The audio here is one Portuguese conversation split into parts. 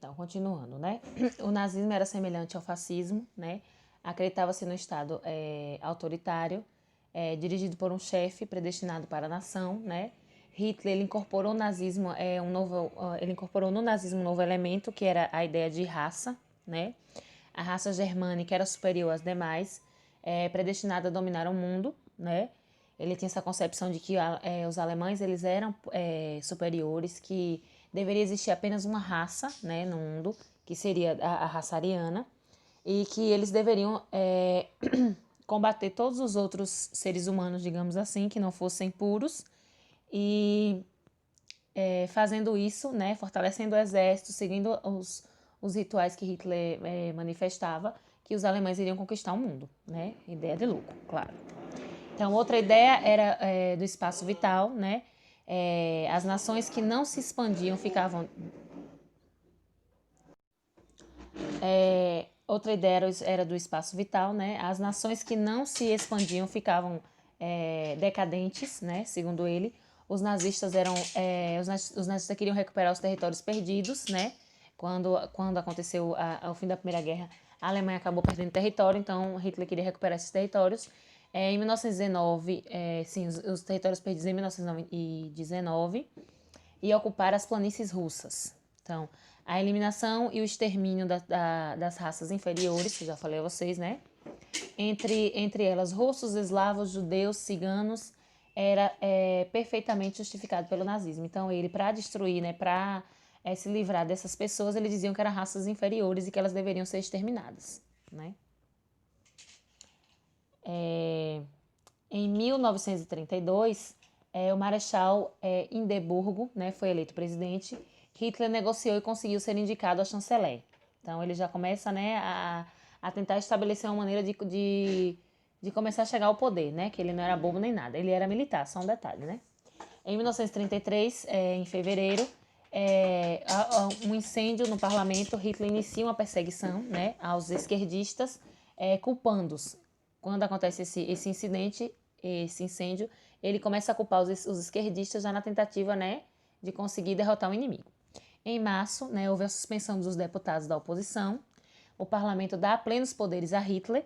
Então, continuando, né? O nazismo era semelhante ao fascismo, né? Acreditava-se no Estado autoritário, dirigido por um chefe predestinado para a nação, né? Hitler ele incorporou no nazismo um novo elemento, que era a ideia de raça, né? A raça germânica era superior às demais, predestinada a dominar o mundo, né? Ele tinha essa concepção de que os alemães eles eram superiores, que deveria existir apenas uma raça, né, no mundo, que seria a raça ariana, e que eles deveriam combater todos os outros seres humanos, digamos assim, que não fossem puros, e fazendo isso, né, fortalecendo o exército, seguindo os rituais que Hitler manifestava, que os alemães iriam conquistar o mundo, né? Ideia de lucro, claro. Então, outra ideia era do espaço vital, né? As nações que não se expandiam ficavam... outra ideia era do espaço vital, né? As nações que não se expandiam ficavam decadentes, né? Segundo ele. Os nazistas os nazistas queriam recuperar os territórios perdidos, né? Quando aconteceu o fim da Primeira Guerra, a Alemanha acabou perdendo território, então Hitler queria recuperar esses territórios. Em 1919, sim, os territórios perdidos em 1919, e ocupar as planícies russas. Então, a eliminação e o extermínio das raças inferiores, que já falei a vocês, né? Entre elas, russos, eslavos, judeus, ciganos, era perfeitamente justificado pelo nazismo. Então, ele, para destruir, né, para se livrar dessas pessoas, eles diziam que eram raças inferiores e que elas deveriam ser exterminadas, né? Em 1932, o Marechal Hindenburgo, né, foi eleito presidente. Hitler negociou e conseguiu ser indicado a chanceler. Então, ele já começa, né, a tentar estabelecer uma maneira de começar a chegar ao poder, né, que ele não era bobo nem nada. Ele era militar, só um detalhe, né. Em 1933, em fevereiro, um incêndio no parlamento, Hitler inicia uma perseguição, né, aos esquerdistas, culpando-os. Quando acontece esse incidente, esse incêndio, ele começa a culpar os esquerdistas já na tentativa, né, de conseguir derrotar o inimigo. Em março, né, houve a suspensão dos deputados da oposição. O parlamento dá plenos poderes a Hitler.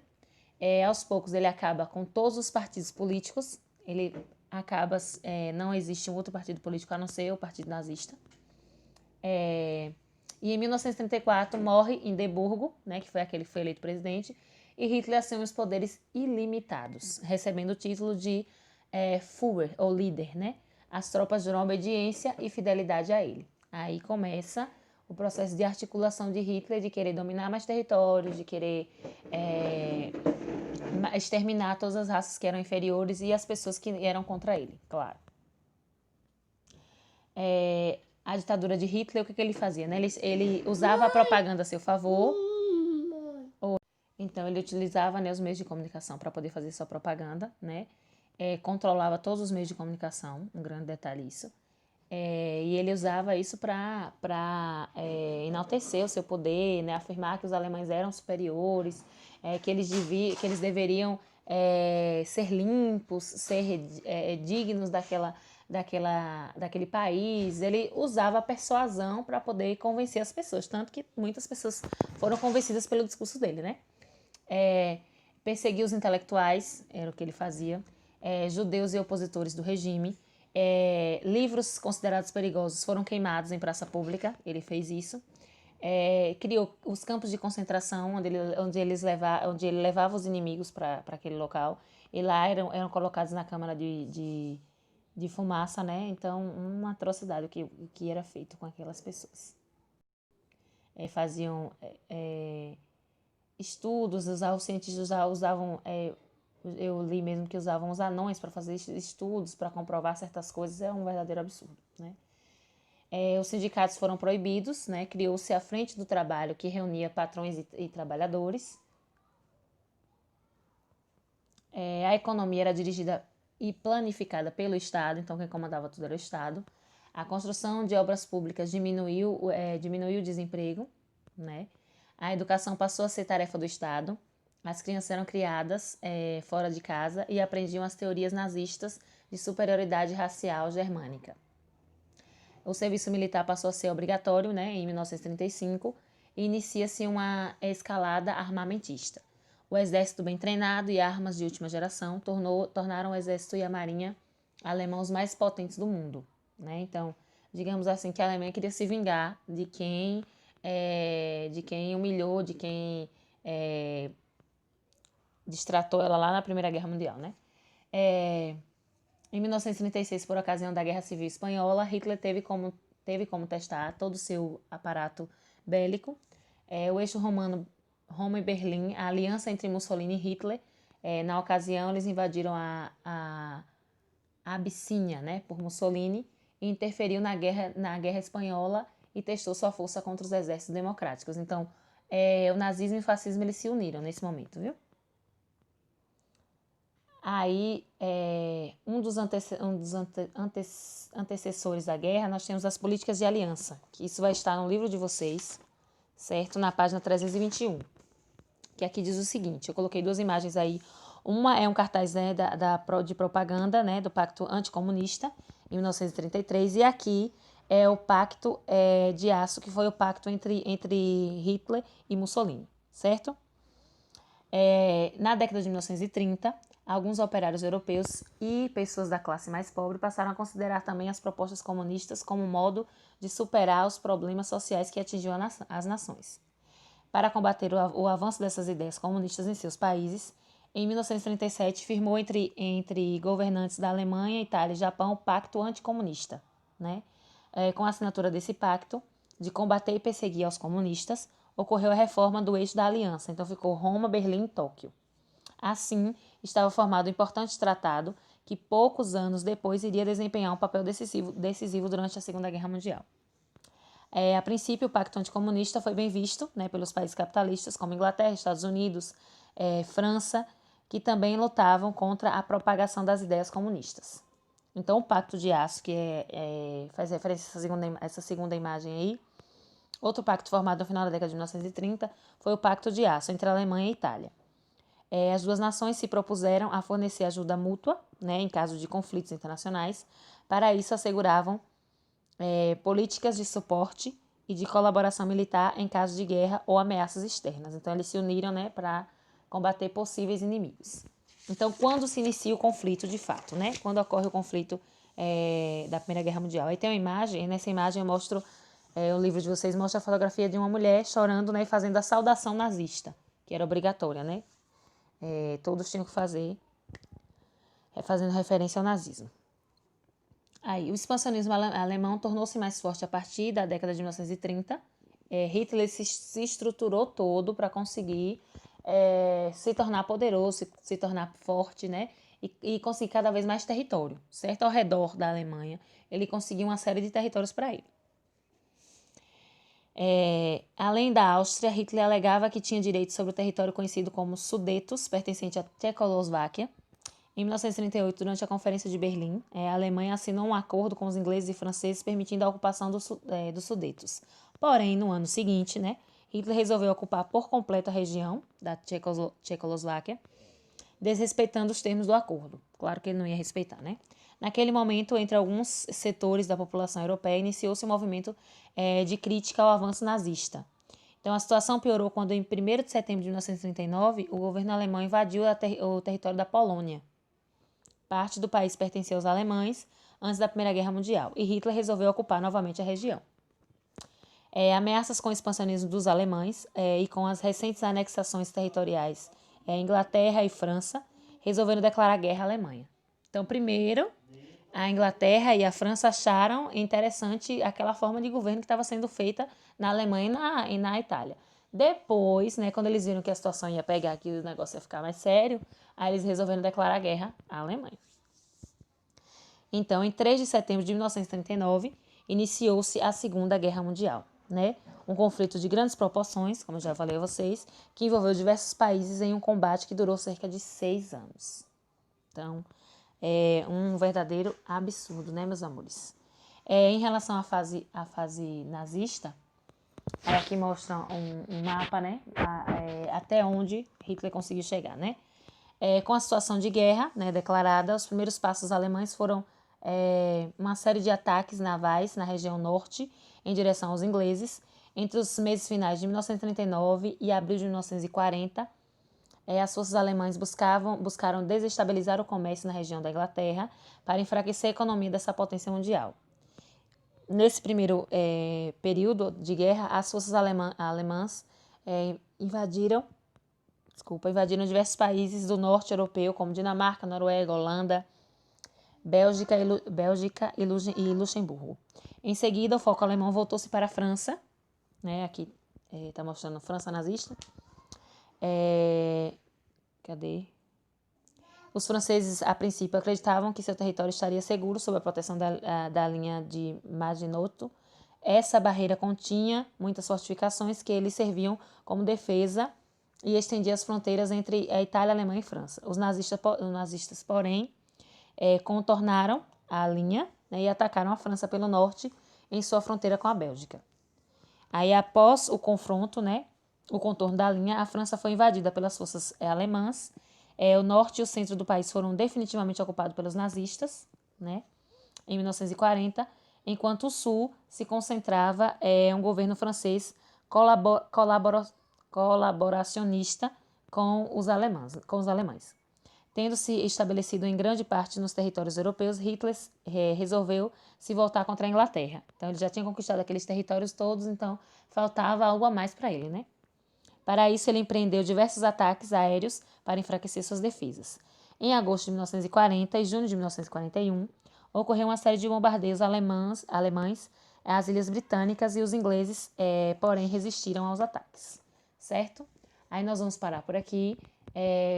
Aos poucos ele acaba com todos os partidos políticos. Ele acaba, não existe um outro partido político a não ser o Partido Nazista. E em 1934 morre Hindenburgo, né, que foi aquele que foi eleito presidente, e Hitler assume os poderes ilimitados, recebendo o título de Führer, ou líder, né? As tropas juram obediência e fidelidade a ele. Aí começa o processo de articulação de Hitler, de querer dominar mais territórios, de querer exterminar todas as raças que eram inferiores e as pessoas que eram contra ele, claro. A ditadura de Hitler, o que ele fazia? Né? Ele usava a propaganda a seu favor. Então, ele utilizava, né, os meios de comunicação para poder fazer sua propaganda, né? Controlava todos os meios de comunicação, um grande detalhe isso. E ele usava isso para enaltecer o seu poder, né? Afirmar que os alemães eram superiores, que eles deveriam ser limpos, ser dignos daquele país. Ele usava a persuasão para poder convencer as pessoas, tanto que muitas pessoas foram convencidas pelo discurso dele, né? Perseguir os intelectuais, era o que ele fazia, judeus e opositores do regime. Livros considerados perigosos foram queimados em praça pública, ele fez isso. Criou os campos de concentração, onde ele levava os inimigos para aquele local, e lá eram colocados na câmara de fumaça, né? Então, uma atrocidade o que era feito com aquelas pessoas. Faziam estudos, os cientistas já usavam, eu li mesmo que usavam os anões para fazer estudos, para comprovar certas coisas, é um verdadeiro absurdo, né? Os sindicatos foram proibidos, né? Criou-se a Frente do Trabalho, que reunia patrões e trabalhadores. A economia era dirigida e planificada pelo Estado, então quem comandava tudo era o Estado. A construção de obras públicas diminuiu o desemprego, né? A educação passou a ser tarefa do Estado. As crianças eram criadas fora de casa e aprendiam as teorias nazistas de superioridade racial germânica. o serviço militar passou a ser obrigatório, né, em 1935, e inicia-se uma escalada armamentista. O exército bem treinado e armas de última geração tornaram o exército e a marinha alemãos mais potentes do mundo, né? Então, digamos assim, que a Alemanha queria se vingar de quem humilhou, de quem destratou ela lá na Primeira Guerra Mundial, né? Em 1936, por ocasião da Guerra Civil Espanhola, Hitler teve como testar todo o seu aparato bélico. O eixo romano, Roma e Berlim, a aliança entre Mussolini e Hitler. Na ocasião, eles invadiram a Abissínia, né, por Mussolini, e interferiu na guerra espanhola e testou sua força contra os exércitos democráticos. Então, o nazismo e o fascismo eles se uniram nesse momento, viu? Aí, um dos antecessores da guerra, nós temos as políticas de aliança, que isso vai estar no livro de vocês, certo? Na página 321, que aqui diz o seguinte, eu coloquei duas imagens aí, uma é um cartaz, né, de propaganda, né, do Pacto Anticomunista, em 1933, e aqui é o Pacto de Aço, que foi o pacto entre Hitler e Mussolini, certo? Na década de 1930, alguns operários europeus e pessoas da classe mais pobre passaram a considerar também as propostas comunistas como modo de superar os problemas sociais que atingiam as nações. Para combater o avanço dessas ideias comunistas em seus países, em 1937 firmou entre governantes da Alemanha, Itália e Japão o Pacto Anticomunista, né? Com a assinatura desse pacto, de combater e perseguir aos comunistas, ocorreu a reforma do eixo da aliança, então ficou Roma, Berlim e Tóquio. Assim, estava formado um importante tratado que poucos anos depois iria desempenhar um papel decisivo durante a Segunda Guerra Mundial. A princípio, o Pacto Anticomunista foi bem visto, né, pelos países capitalistas como Inglaterra, Estados Unidos, França, que também lutavam contra a propagação das ideias comunistas. Então, o Pacto de Aço, que faz referência a essa segunda imagem aí, outro pacto formado no final da década de 1930 foi o Pacto de Aço entre a Alemanha e a Itália. As duas nações se propuseram a fornecer ajuda mútua, né, em caso de conflitos internacionais. Para isso, asseguravam políticas de suporte e de colaboração militar em caso de guerra ou ameaças externas. Então, eles se uniram, né, para combater possíveis inimigos. Então, quando se inicia o conflito de fato, né? Quando ocorre o conflito da Primeira Guerra Mundial. Aí tem uma imagem, e nessa imagem eu mostro, o livro de vocês mostra a fotografia de uma mulher chorando, né, e fazendo a saudação nazista, que era obrigatória, né? Todos tinham que fazer, fazendo referência ao nazismo. Aí, o expansionismo alemão tornou-se mais forte a partir da década de 1930. Hitler se estruturou todo para conseguir se tornar poderoso, se tornar forte, né? E conseguir cada vez mais território, certo? Ao redor da Alemanha, ele conseguiu uma série de territórios para ele. Além da Áustria, Hitler alegava que tinha direito sobre o território conhecido como Sudetos, pertencente à Tchecoslováquia. Em 1938, durante a Conferência de Berlim, a Alemanha assinou um acordo com os ingleses e franceses permitindo a ocupação dos Sudetos. Porém, no ano seguinte, né, Hitler resolveu ocupar por completo a região da Tchecoslováquia, desrespeitando os termos do acordo. Claro que ele não ia respeitar, né? Naquele momento, entre alguns setores da população europeia, iniciou-se um movimento de crítica ao avanço nazista. Então, a situação piorou quando, em 1º de setembro de 1939, o governo alemão invadiu o território da Polônia. Parte do país pertencia aos alemães antes da Primeira Guerra Mundial, e Hitler resolveu ocupar novamente a região. Ameaças com o expansionismo dos alemães e com as recentes anexações territoriais Inglaterra e França resolveram declarar guerra à Alemanha. Então, primeiro, a Inglaterra e a França acharam interessante aquela forma de governo que estava sendo feita na Alemanha e na Itália. Depois, né, quando eles viram que a situação ia pegar, que o negócio ia ficar mais sério, aí eles resolveram declarar guerra à Alemanha. Então, em 3 de setembro de 1939, iniciou-se a Segunda Guerra Mundial, né? Um conflito de grandes proporções, como eu já falei a vocês, que envolveu diversos países em um combate que durou cerca de 6 anos. Então, é um verdadeiro absurdo, né, meus amores? Em relação à fase nazista, aqui mostra um mapa, né, até onde Hitler conseguiu chegar, né? Com a situação de guerra, né, declarada, os primeiros passos alemães foram uma série de ataques navais na região norte em direção aos ingleses. Entre os meses finais de 1939 e abril de 1940, as forças alemãs buscaram desestabilizar o comércio na região da Inglaterra para enfraquecer a economia dessa potência mundial. Nesse primeiro período de guerra, as forças alemãs invadiram diversos países do norte europeu, como Dinamarca, Noruega, Holanda, Bélgica e Luxemburgo. Em seguida, o foco alemão voltou-se para a França, né? Aqui está mostrando França nazista. Cadê? Os franceses, a princípio, acreditavam que seu território estaria seguro sob a proteção da linha de Maginot. Essa barreira continha muitas fortificações que eles serviam como defesa e estendia as fronteiras entre a Itália, a Alemanha e França. Os nazistas porém, contornaram a linha, né, e atacaram a França pelo norte em sua fronteira com a Bélgica. Aí, após o confronto, né, o contorno da linha, a França foi invadida pelas forças alemãs. O norte e o centro do país foram definitivamente ocupados pelos nazistas, né, em 1940, enquanto o sul se concentrava um governo francês colaboracionista com os alemães. Tendo-se estabelecido em grande parte nos territórios europeus, Hitler resolveu se voltar contra a Inglaterra. Então, ele já tinha conquistado aqueles territórios todos, então faltava algo a mais para ele, né? Para isso, ele empreendeu diversos ataques aéreos para enfraquecer suas defesas. Em agosto de 1940 e junho de 1941, ocorreu uma série de bombardeios alemães às Ilhas Britânicas e os ingleses, porém, resistiram aos ataques, certo? Aí nós vamos parar por aqui.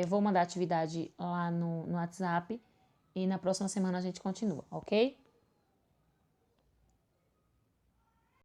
Vou mandar a atividade lá no WhatsApp e na próxima semana a gente continua, ok?